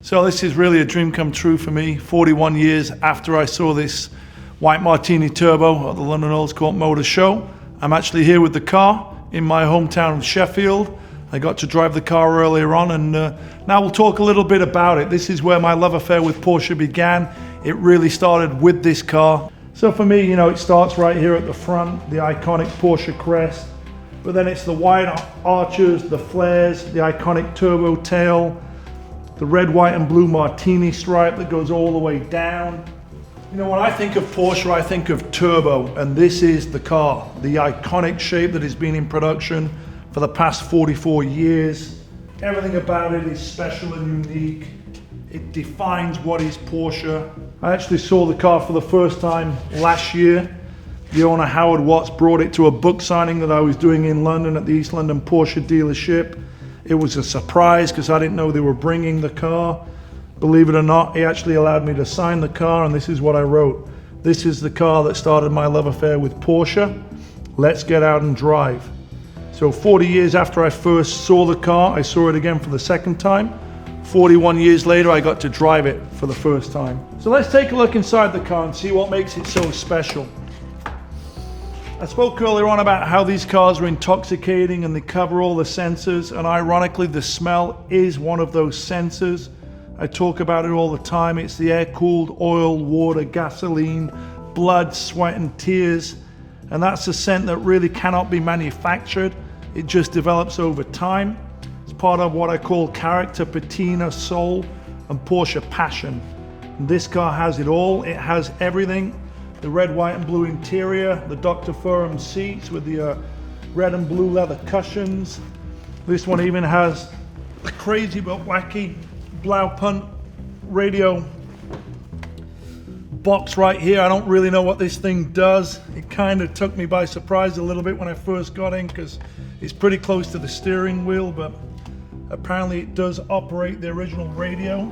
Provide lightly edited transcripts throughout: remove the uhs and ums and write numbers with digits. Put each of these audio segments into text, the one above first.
So this is really a dream come true for me. 41 years after I saw this white Martini turbo at the London Earls Court Motor Show, I'm actually here with the car in my hometown of Sheffield. I got to drive the car earlier on, and now we'll talk a little bit about it. This is where my love affair with Porsche began. It really started with this car. So for me, it starts right here at the front, the iconic Porsche crest, but then it's the wide arches, the flares, the iconic turbo tail, the red, white and blue Martini stripe that goes all the way down. When I think of Porsche, I think of turbo, and this is the car, the iconic shape that has been in production for the past 44 years. Everything about it is special and unique. It defines what is Porsche. I actually saw the car for the first time last year. The owner, Howard Watts, brought it to a book signing that I was doing in London at the East London Porsche dealership. It was a surprise because I didn't know they were bringing the car. Believe it or not, he actually allowed me to sign the car, and this is what I wrote. This is the car that started my love affair with Porsche. Let's get out and drive. So 40 years after I first saw the car, I saw it again for the second time. 41 years later, I got to drive it for the first time. So let's take a look inside the car and see what makes it so special. I spoke earlier on about how these cars are intoxicating and they cover all the senses, and ironically the smell is one of those senses. I talk about it all the time. It's the air-cooled oil, water, gasoline, blood, sweat and tears, and that's a scent that really cannot be manufactured. It just develops over time. It's part of what I call character, patina, soul and Porsche passion. And this car has it all. It has everything. The red, white and blue interior, the Dr. Furham seats with the red and blue leather cushions. This one even has a crazy but wacky Blaupunkt radio box right here. I don't really know what this thing does. It kind of took me by surprise a little bit when I first got in because it's pretty close to the steering wheel, but apparently it does operate the original radio.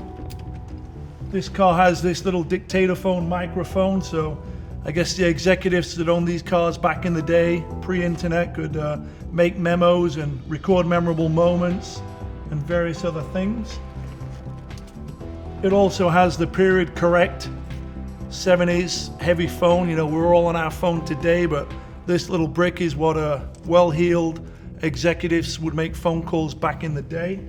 This car has this little dictaphone microphone, so I guess the executives that owned these cars back in the day, pre-internet, could make memos and record memorable moments and various other things. It also has the period correct 70s heavy phone. We're all on our phone today, but this little brick is what well-heeled executives would make phone calls back in the day.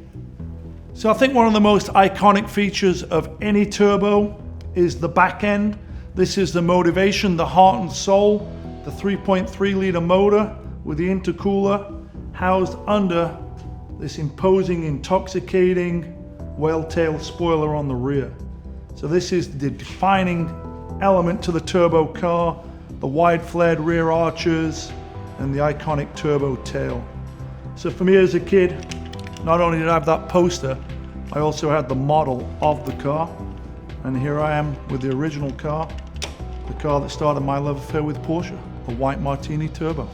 So I think one of the most iconic features of any turbo is the back end. This is the motivation, the heart and soul, the 3.3 liter motor with the intercooler housed under this imposing, intoxicating whale-tail spoiler on the rear. So this is the defining element to the turbo car, the wide flared rear arches and the iconic turbo tail. So for me as a kid, not only did I have that poster, I also had the model of the car. And here I am with the original car, the car that started my love affair with Porsche, the white Martini turbo.